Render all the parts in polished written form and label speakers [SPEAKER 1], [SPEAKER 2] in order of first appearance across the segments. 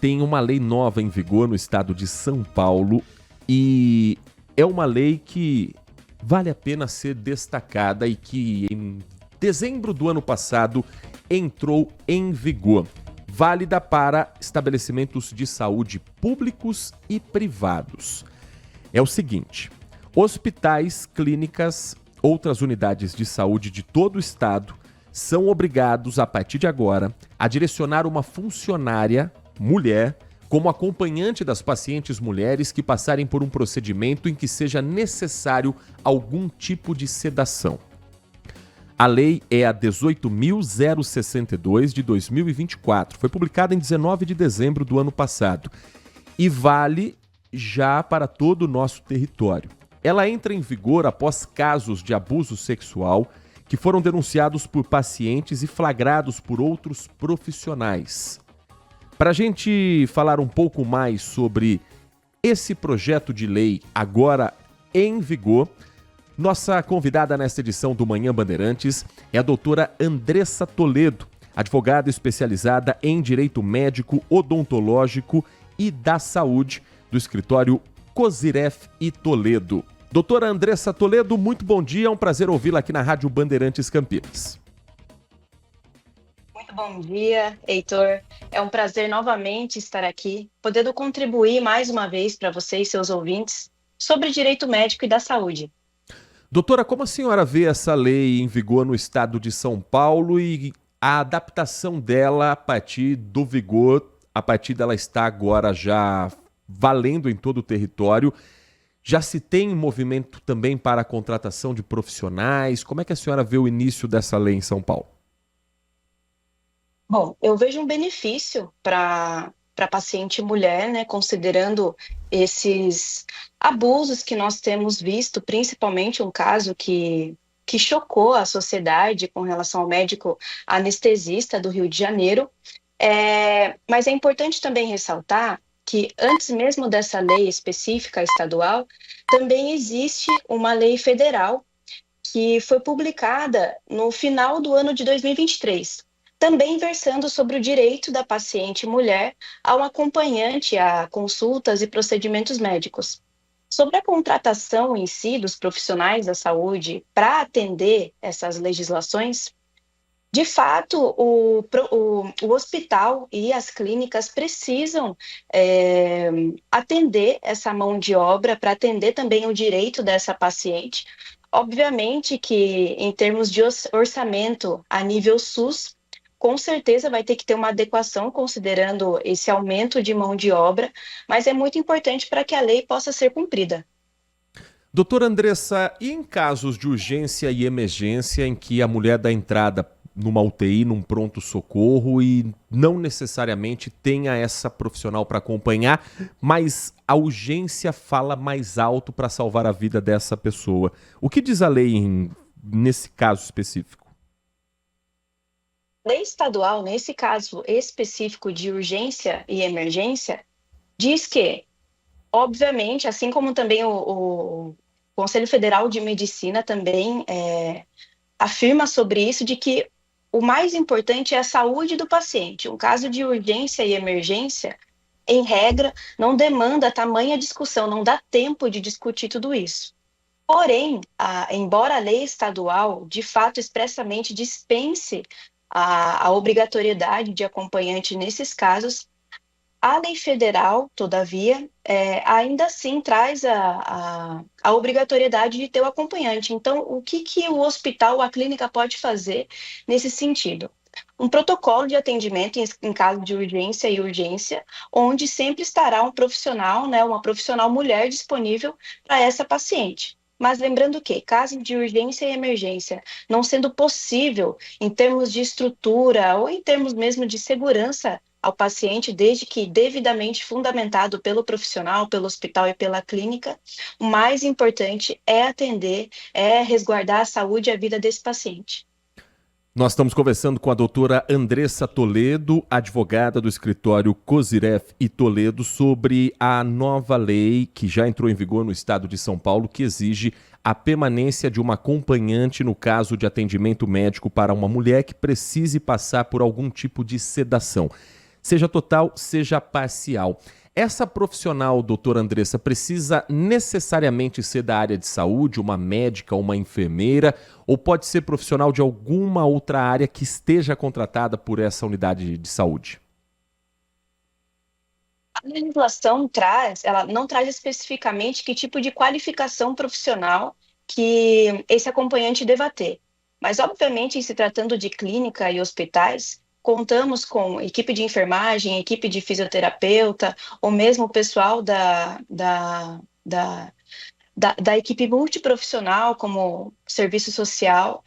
[SPEAKER 1] tem uma lei nova em vigor no estado de São Paulo e é uma lei que vale a pena ser destacada e que em dezembro do ano passado entrou em vigor. Válida para estabelecimentos de saúde públicos e privados. É o seguinte: hospitais, clínicas, outras unidades de saúde de todo o estado são obrigados, a partir de agora, a direcionar uma funcionária, mulher, como acompanhante das pacientes mulheres que passarem por um procedimento em que seja necessário algum tipo de sedação. A lei é a 18.062 de 2024. Foi publicada em 19 de dezembro do ano passado e vale já para todo o nosso território. Ela entra em vigor após casos de abuso sexual que foram denunciados por pacientes e flagrados por outros profissionais. Para a gente falar um pouco mais sobre esse projeto de lei agora em vigor, nossa convidada nesta edição do Manhã Bandeirantes é a doutora Andressa Toledo, advogada especializada em Direito Médico, Odontológico e da Saúde do escritório Cosiref e Toledo. Doutora Andressa Toledo, muito bom dia, é um prazer ouvi-la aqui na Rádio Bandeirantes Campinas.
[SPEAKER 2] Muito bom dia, Heitor. É um prazer novamente estar aqui, podendo contribuir mais uma vez para você e seus ouvintes sobre direito médico e da saúde.
[SPEAKER 1] Doutora, como a senhora vê essa lei em vigor no estado de São Paulo e a adaptação dela a partir do vigor, a partir dela estar agora já valendo em todo o território? Já se tem movimento também para a contratação de profissionais? Como é que a senhora vê o início dessa lei em São Paulo?
[SPEAKER 2] Bom, eu vejo um benefício para a paciente mulher, né, considerando esses abusos que nós temos visto, principalmente um caso que chocou a sociedade com relação ao médico anestesista do Rio de Janeiro. Mas é importante também ressaltar que antes mesmo dessa lei específica estadual, também existe uma lei federal que foi publicada no final do ano de 2023, também versando sobre o direito da paciente mulher ao acompanhante a consultas e procedimentos médicos. Sobre a contratação em si dos profissionais da saúde para atender essas legislações, de fato, o hospital e as clínicas precisam atender essa mão de obra para atender também o direito dessa paciente. Obviamente que, em termos de orçamento a nível SUS, com certeza vai ter que ter uma adequação considerando esse aumento de mão de obra, mas é muito importante para que a lei possa ser cumprida.
[SPEAKER 1] Doutora Andressa, e em casos de urgência e emergência em que a mulher dá entrada numa UTI, num pronto-socorro e não necessariamente tenha essa profissional para acompanhar, mas a urgência fala mais alto para salvar a vida dessa pessoa? O que diz a lei nesse caso específico?
[SPEAKER 2] Lei estadual, nesse caso específico de urgência e emergência, diz que, obviamente, assim como também o Conselho Federal de Medicina também afirma sobre isso, de que o mais importante é a saúde do paciente. Um caso de urgência e emergência, em regra, não demanda tamanha discussão, não dá tempo de discutir tudo isso. Porém, embora a lei estadual, de fato, expressamente dispense a obrigatoriedade de acompanhante nesses casos, a lei federal, todavia, ainda assim traz a obrigatoriedade de ter o acompanhante. Então, o que o hospital, a clínica pode fazer nesse sentido? Um protocolo de atendimento em caso de urgência e urgência, onde sempre estará um profissional, né, uma profissional mulher disponível para essa paciente. Mas lembrando que, caso de urgência e emergência, não sendo possível, em termos de estrutura ou em termos mesmo de segurança ao paciente, desde que devidamente fundamentado pelo profissional, pelo hospital e pela clínica, o mais importante é atender, é resguardar a saúde e a vida desse paciente.
[SPEAKER 1] Nós estamos conversando com a doutora Andressa Toledo, advogada do escritório Cosiref e Toledo, sobre a nova lei que já entrou em vigor no estado de São Paulo, que exige a permanência de uma acompanhante no caso de atendimento médico para uma mulher que precise passar por algum tipo de sedação. seja total, seja parcial. Essa profissional, doutora Andressa, precisa necessariamente ser da área de saúde, uma médica, uma enfermeira, ou pode ser profissional de alguma outra área que esteja contratada por essa unidade de saúde?
[SPEAKER 2] A legislação ela não traz especificamente que tipo de qualificação profissional que esse acompanhante deva ter. Mas, obviamente, em se tratando de clínica e hospitais, contamos com equipe de enfermagem, equipe de fisioterapeuta, ou mesmo o pessoal da equipe multiprofissional, como serviço social.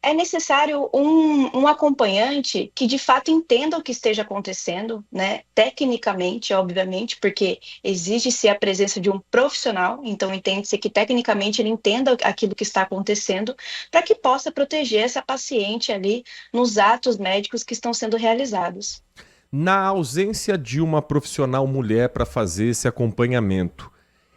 [SPEAKER 2] É necessário um acompanhante que de fato entenda o que esteja acontecendo, né? Tecnicamente, obviamente, porque exige-se a presença de um profissional, então entende-se que tecnicamente ele entenda aquilo que está acontecendo, para que possa proteger essa paciente ali nos atos médicos que estão sendo realizados.
[SPEAKER 1] Na ausência de uma profissional mulher para fazer esse acompanhamento,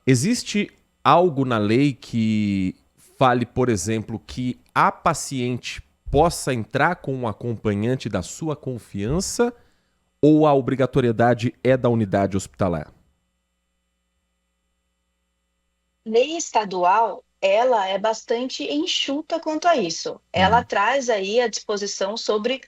[SPEAKER 1] existe algo na lei que fale, por exemplo, que a paciente possa entrar com um acompanhante da sua confiança ou a obrigatoriedade é da unidade hospitalar?
[SPEAKER 2] Lei estadual, ela é bastante enxuta quanto a isso. Ela
[SPEAKER 1] Uhum.
[SPEAKER 2] traz aí a disposição sobre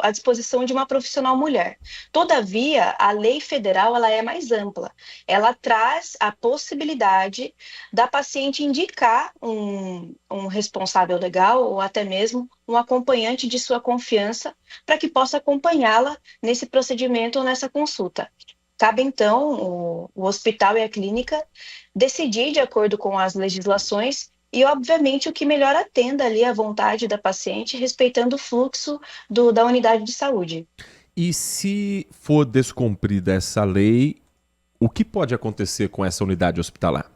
[SPEAKER 2] a disposição de uma profissional mulher. Todavia, a lei federal ela é mais ampla. Ela traz a possibilidade da paciente indicar um responsável legal ou até mesmo um acompanhante de sua confiança para que possa acompanhá-la nesse procedimento ou nessa consulta. Cabe, então, o hospital e a clínica decidir de acordo com as legislações e, obviamente, o que melhor atenda ali à vontade da paciente, respeitando o fluxo da unidade de saúde.
[SPEAKER 1] E se for descumprida essa lei, o que pode acontecer com essa unidade hospitalar?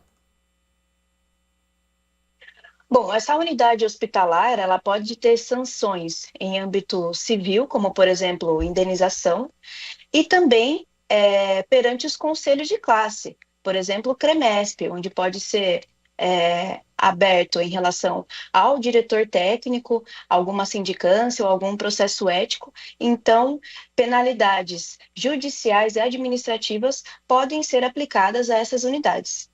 [SPEAKER 2] Bom, essa unidade hospitalar, ela pode ter sanções em âmbito civil, como, por exemplo, indenização, e também perante os conselhos de classe, por exemplo, o CREMESP, onde pode ser aberto em relação ao diretor técnico, alguma sindicância ou algum processo ético. Então, penalidades judiciais e administrativas podem ser aplicadas a essas unidades.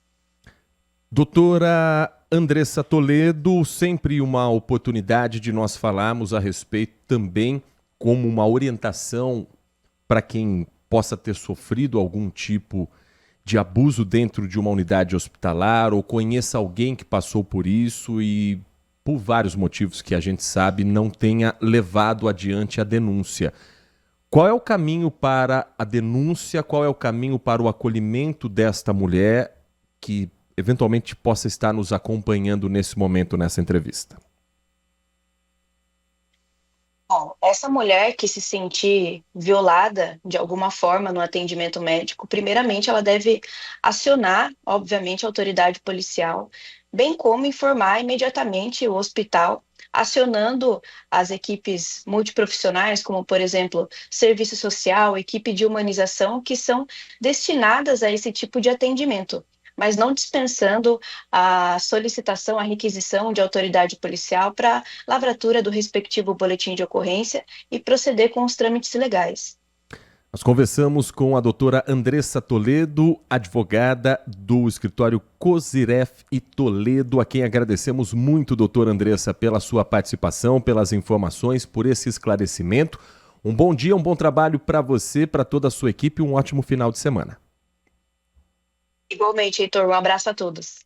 [SPEAKER 1] Doutora Andressa Toledo, sempre uma oportunidade de nós falarmos a respeito também como uma orientação para quem possa ter sofrido algum tipo de abuso dentro de uma unidade hospitalar ou conheça alguém que passou por isso e, por vários motivos que a gente sabe, não tenha levado adiante a denúncia. Qual é o caminho para a denúncia? Qual é o caminho para o acolhimento desta mulher que eventualmente possa estar nos acompanhando nesse momento, nessa entrevista?
[SPEAKER 2] Bom, essa mulher que se sentir violada de alguma forma no atendimento médico, primeiramente ela deve acionar, obviamente, a autoridade policial, bem como informar imediatamente o hospital, acionando as equipes multiprofissionais, como, por exemplo, serviço social, equipe de humanização, que são destinadas a esse tipo de atendimento, mas não dispensando a solicitação, a requisição de autoridade policial para lavratura do respectivo boletim de ocorrência e proceder com os trâmites legais.
[SPEAKER 1] Nós conversamos com a doutora Andressa Toledo, advogada do escritório Cosiref e Toledo, a quem agradecemos muito, doutora Andressa, pela sua participação, pelas informações, por esse esclarecimento. Um bom dia, um bom trabalho para você, para toda a sua equipe e um ótimo final de semana.
[SPEAKER 2] Igualmente, Heitor, um abraço a todos.